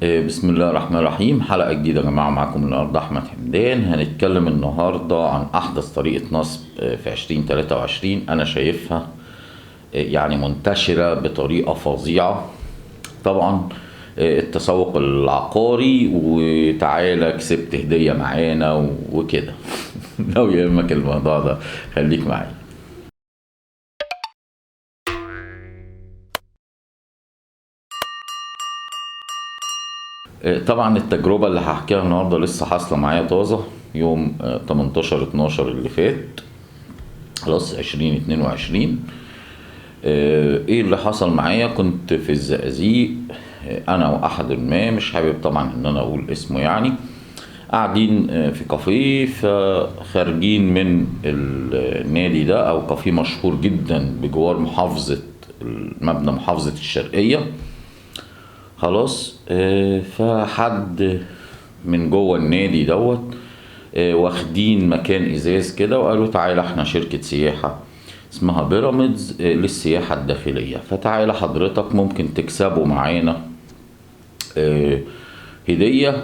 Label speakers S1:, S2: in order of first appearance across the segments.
S1: بسم الله الرحمن الرحيم. حلقة جديدة يا جماعة، معاكم النهاردة أحمد حمدان. هنتكلم النهاردة عن أحدث طريقة نصب في 2023 أنا شايفها يعني منتشرة بطريقة فظيعة. طبعا التسوق العقاري، وتعالى كسبت هدية معانا وكده. لو يهمك الموضوع ده خليك معايا. طبعا التجربة اللي هحكيها النهاردة لسه حاصلة معايا طازة يوم 18/12 اللي فات، خلاص 2022. ايه اللي حصل معايا؟ كنت في الزقازيق انا واحد ما مش حابب طبعا ان انا اقول اسمه، يعني قاعدين في كافيه، فخارجين من النادي ده او كافيه مشهور جدا بجوار مبنى محافظة الشرقية. خلاص فحد من جوه النادي دوت واخدين مكان ازاز كده، وقالوا تعالى احنا شركة سياحة اسمها بيراميدز للسياحة الداخلية، فتعالى حضرتك ممكن تكسبوا معانا هدية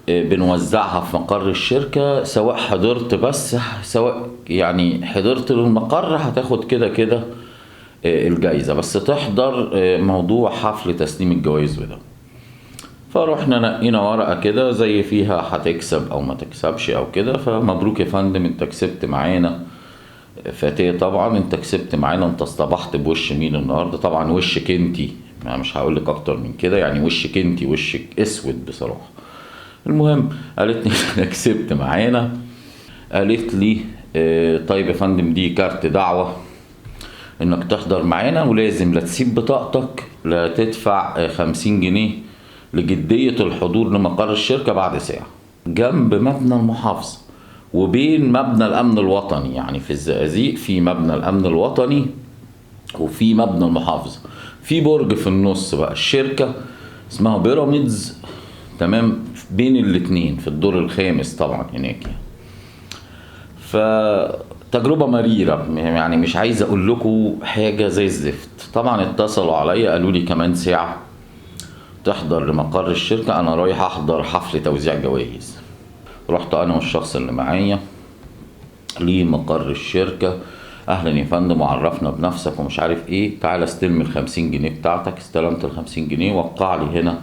S1: بنوزعها في مقر الشركة، سواء حضرت بس سواء يعني حضرت للمقر هتاخد كده كده الجايزة، بس تحضر موضوع حفل تسليم الجوائز وده. فروحنا نقينا ورقة كده زي فيها هتكسب او ما تكسبش او كده. فمبروك يا فندم، انت كسبت معانا فاتية. طبعا انت كسبت معانا، انت اصطبحت بوش مين النهارده؟ طبعا وشك انتي، مش هقول لك اكتر من كده، يعني وشك انتي، وشك اسود بصراحة. المهم قالت لي انا كسبت معانا. قالت لي طيب يا فندم، دي كارت دعوة انك تحضر معانا، ولازم لا تسيب بطاقتك لا تدفع 50 جنيه لجدية الحضور لمقر الشركة بعد ساعة، جنب مبنى المحافظة وبين مبنى الأمن الوطني. يعني في الزقازيق في مبنى الأمن الوطني وفي مبنى المحافظة، في برج في النص بقى الشركة اسمها بيراميدز، تمام، بين الاتنين في الدور الخامس طبعا هناك يعني. فتجربة مريرة، يعني مش عايز اقول لكم حاجة زي الزفت. طبعا اتصلوا عليا قالوا لي كمان ساعة تحضر لمقر الشركة، انا رايح احضر حفل توزيع جوائز. رحت انا والشخص اللي معايا لمقر الشركة. اهلا يا فندم، وعرفنا بنفسك ومش عارف ايه، تعالى استلم 50 جنيه بتاعتك. استلمت 50 جنيه، وقع لي هنا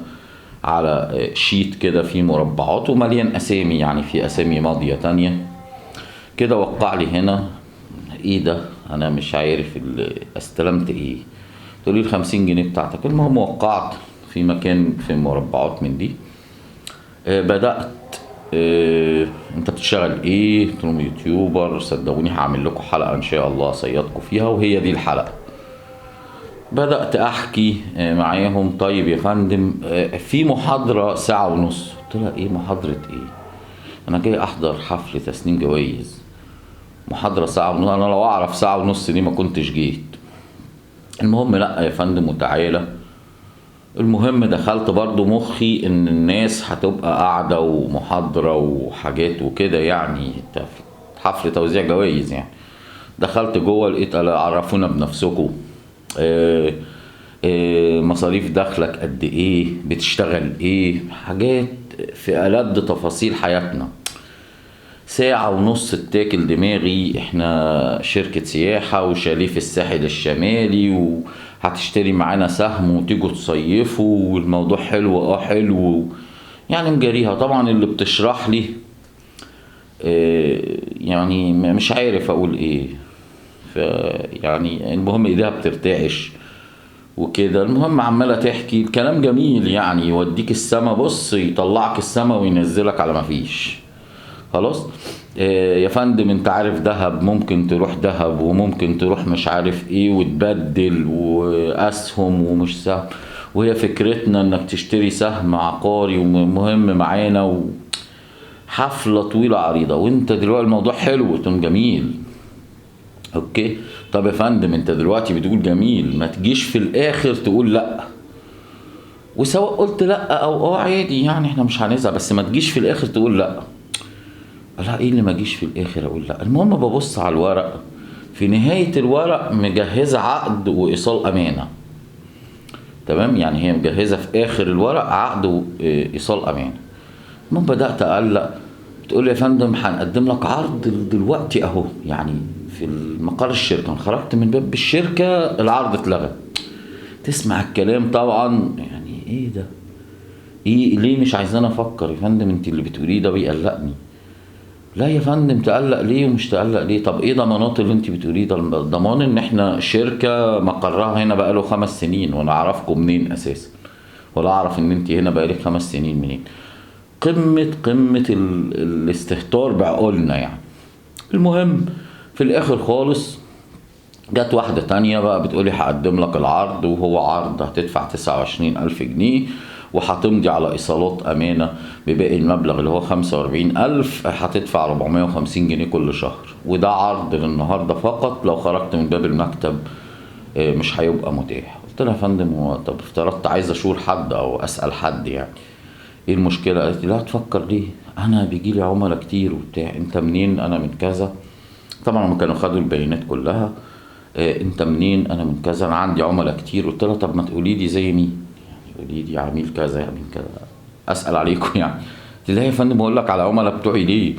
S1: على شيت كده فيه مربعات ومليان اسامي، يعني في اسامي ماضية تانية كده. وقع لي هنا. ايه ده؟ انا مش عارف استلمت ايه. تقول لي 50 جنيه بتاعتك. المهم وقعت في مكان في مربعات من دي. بدأت انت بتشتغل ايه؟ قلت لهم يوتيوبر. صدقوني هعمل لكم حلقة ان شاء الله صيادكم فيها، وهي دي الحلقة. بدأت احكي معاهم. طيب يا فندم في محاضرة ساعة ونص. قلت لها ايه محاضرة ايه؟ انا جاي احضر حفل تسليم جوائز، محاضرة ساعة ونص؟ انا لو اعرف ساعة ونص دي ما كنتش جيت. المهم لا يا فندم وتعالى. المهم دخلت برضو مخي ان الناس هتبقى قاعدة ومحاضرة وحاجات وكده، يعني حفل توزيع جوائز يعني. دخلت جوه لقيت عرفونا بنفسكم، مصاريف دخلك قد ايه، بتشتغل ايه، حاجات في ألد تفاصيل حياتنا. ساعة ونص اتاكل دماغي. احنا شركة سياحة وشاليه في الساحل الشمالي، وهتشتري معانا سهم وتيجوا تصيفوا، والموضوع حلو حلو يعني. مجاريها طبعا اللي بتشرح لي يعني مش عارف اقول ايه. يعني المهم ايديها بترتعش وكده. المهم عمالة تحكي الكلام جميل، يعني يوديك السما، بص يطلعك السما وينزلك على مفيش. خلاص يا فندم انت عارف دهب، ممكن تروح دهب وممكن تروح مش عارف ايه وتبدل واسهم ومش سهم، وهي فكرتنا انك تشتري سهم عقاري ومهم معانا حفلة طويلة عريضة. وانت دلوقتي الموضوع حلو، قلت جميل اوكي. طب يا فندم انت دلوقتي بتقول جميل، ما تجيش في الاخر تقول لا. وسواء قلت لا او عادي يعني احنا مش هنزعل، بس ما تجيش في الاخر تقول لا. لا ايه اللي ما جيش في الاخر اقول لا؟ المهم ببص على الورق، في نهاية الورق مجهزة عقد وايصال امانة. تمام، يعني هي مجهزه في اخر الورق عقد ايصال امانه. المهم بدات اقلق، بتقول لي يا فندم هنقدم لك عرض دلوقتي اهو، يعني في المقر الشركه، انا خرجت من باب الشركه العرض اتلغى. تسمع الكلام طبعا، يعني ايه ده؟ ايه ليه مش عايزاني افكر يا فندم؟ انت اللي بتقوليه ده بيقلقني. لا يا فندم، تقلق ليه ومش تقلق ليه؟ طب ايه ضمانات اللي انت بتقوليه ده؟ ضمان ان احنا شركه مقرها هنا بقاله 5 سنين، وانا اعرفكم منين اساسا؟ ولا اعرف ان انت هنا بقالك 5 سنين منين؟ قمه الاستهتار بعقولنا يعني. المهم في الاخر خالص جت واحدة تانية بقى بتقولي هقدم لك العرض، وهو عرض هتدفع 29,000 جنيه وهتمضي على إيصالات أمانة بباقي المبلغ اللي هو 45,000، هتدفع 450 جنيه كل شهر، وده عرض للنهاردة فقط، لو خرجت من باب المكتب مش هيبقى متاح. قلت لها يا فندم هو طب افترضت عايز أشور حد أو أسأل حد، يعني ايه المشكلة؟ قالت لي لا تفكر ليه، أنا بيجيلي عملاء كتير وبتاع. أنت منين؟ أنا من كذا. طبعا هم كانوا خدوا البيانات كلها. انت منين؟ انا من كذا، انا عندي عملاء كتير. قلت لها طب ما تقولي لي زي مين؟ يعني قولي لي عميل كذا عميل كذا، اسال عليكم يعني. قلت لها يا فندم بقول لك على عملاء بتوعي ليه؟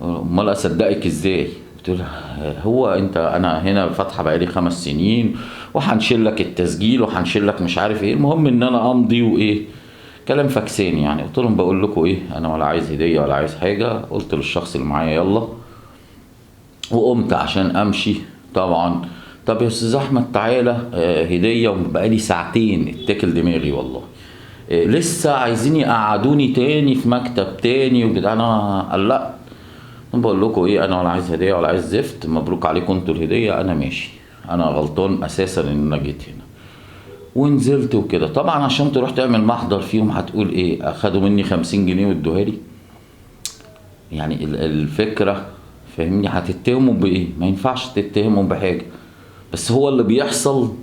S1: امال اصدقك ازاي؟ قلت لها هو انا هنا فاتحه بقالي 5 سنين، وهنشيل لك التسجيل وهنشيل لك مش عارف ايه، المهم ان انا امضي وايه، كلام فكسان يعني. قلت لهم بقول لكم ايه، انا ولا عايز هديه ولا عايز حاجه. قلت للشخص اللي معايا يلا، وقمت عشان امشي. طبعا طب يا استاذ احمد تعالى هديه، وبقالي ساعتين اتاكل دماغي والله. لسه عايزين يقعدوني تاني في مكتب تاني وكده. انا قلقت، بقول لكم ايه، انا ولا عايز هديه ولا عايز زفت، مبروك عليكم انتوا الهديه، انا ماشي، انا غلطان اساسا ان انا جيت هنا. ونزلت وكده. طبعا عشان تروح تعمل محضر فيهم هتقول ايه، اخدوا مني 50 جنيه وادوها لي. يعني الفكره فاهمني، هتتهموا بايه؟ ما ينفعش تتهموا بحاجه. بس هو اللي بيحصل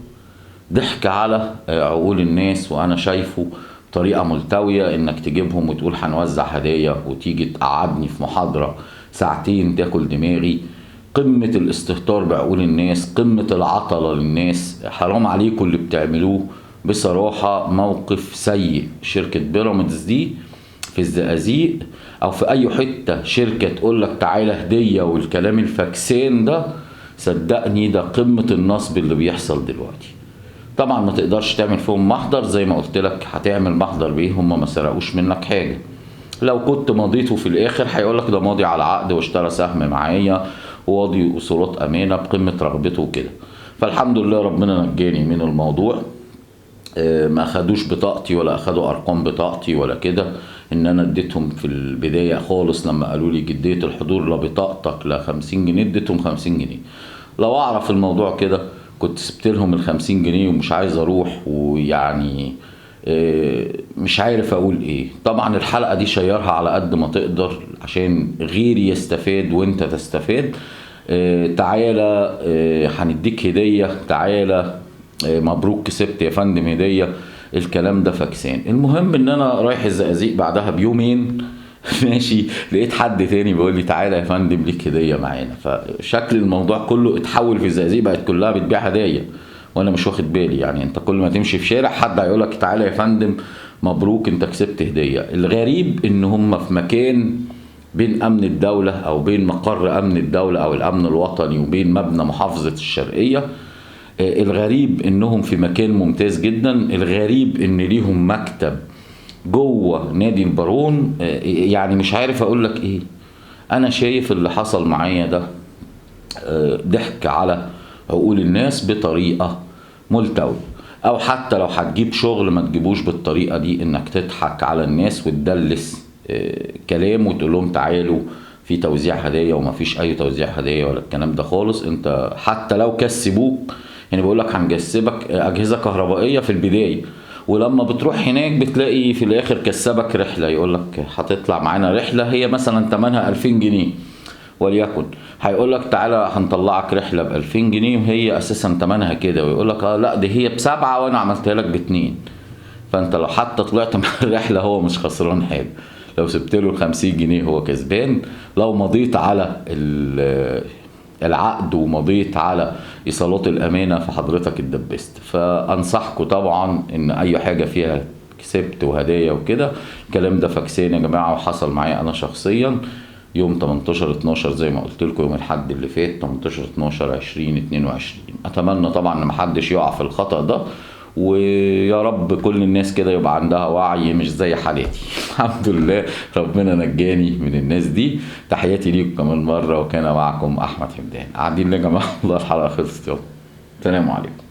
S1: ضحك على عقول الناس، وانا شايفه طريقه ملتويه انك تجيبهم وتقول هنوزع هدايا، وتيجي تقعدني في محاضره ساعتين تاكل دماغي. قمه الاستهتار بعقول الناس، قمه العطله للناس، حرام عليكم اللي بتعملوه. بصراحه موقف سيء. شركه بيراميدز دي في الزقازيق او في اي حته شركه تقول لك تعالى هديه والكلام الفاكسين ده، صدقني ده قمه النصب اللي بيحصل دلوقتي. طبعا ما تقدرش تعمل فيهم محضر، زي ما قلت لك هتعمل محضر بيه، هم ما سرقوش منك حاجه. لو كنت مضيته في الاخر هيقول لك ده ماضي على عقد واشترى سهم معايا وواضي اصولات امانه بقمه رغبته وكده. فالحمد لله ربنا نجاني من الموضوع. ما اخدوش بطاقتي ولا اخدوا ارقام بطاقتي ولا كده. ان انا اديتهم في البدايه خالص لما قالوا لي جديه الحضور لا بطاقتك لا 50 جنيه، اديتهم 50 جنيه. لو اعرف الموضوع كده كنت سبت لهم ال50 جنيه ومش عايز اروح، ويعني مش عارف اقول ايه. طبعا الحلقه دي شيرها على قد ما تقدر عشان غيري يستفاد وانت تستفاد. تعالى هنديك هديه، تعالى مبروك كسبت يا فندم هديه، الكلام ده فكسان. المهم ان انا رايح الزقازيق بعدها بيومين ماشي، لقيت حد تاني بيقول لي تعالى يا فندم ليك هديه معانا. فشكل الموضوع كله اتحول في الزقازيق، بقت كلها بتبيع هدايا وانا مش واخد بالي. يعني انت كل ما تمشي في شارع حد هيقول لك تعالى يا فندم مبروك انت كسبت هديه. الغريب ان هم في مكان بين امن الدوله او بين مقر امن الدوله او الامن الوطني وبين مبنى محافظه الشرقيه. الغريب انهم في مكان ممتاز جدا. الغريب ان ليهم مكتب جوه نادي البارون. يعني مش عارف اقول لك ايه. انا شايف اللي حصل معايا ده ضحك على عقول الناس بطريقة ملتوية. او حتى لو هتجيب شغل ما تجيبوش بالطريقة دي، انك تضحك على الناس وتدلس كلام وتقول لهم تعالوا في توزيع هدايا، وما فيش اي توزيع هدايا ولا الكلام ده خالص. انت حتى لو كسبوك، يعني بيقول لك هنكسبك اجهزة كهربائية في البداية، ولما بتروح هناك بتلاقي في الاخر كسبك رحلة، يقول لك هتطلع معانا رحلة هي مثلا ثمنها 2000 جنيه وليكن. هيقول لك تعالى هنطلعك رحلة ب2000 جنيه وهي اساسا ثمنها كده، ويقول لك لا دي هي ب7 وانا عملتها لك ب2. فانت لو حتى طلعت مع الرحلة هو مش خسران حاجة، لو سبت له ال50 جنيه هو كسبان. لو مضيت على العقد ومضيت على ايصالات الامانه فحضرتك اتدبست. فانصحكم طبعا ان اي حاجه فيها كسبت وهدايا وكده، الكلام ده فاكسين يا جماعه، وحصل معايا انا شخصيا يوم 18/12 زي ما قلت لكم، يوم الاحد اللي فات 18/12/2022. اتمنى طبعا ان محدش يقع في الخطأ ده، ويا رب كل الناس كده يبقى عندها وعي مش زي حالاتي. الحمد لله ربنا نجاني من الناس دي. تحياتي ليكم كمان مرة، وكان معكم أحمد حمدان. قاعدين يا جماعة، الله الحلقة خلصت، يلا سلام عليكم.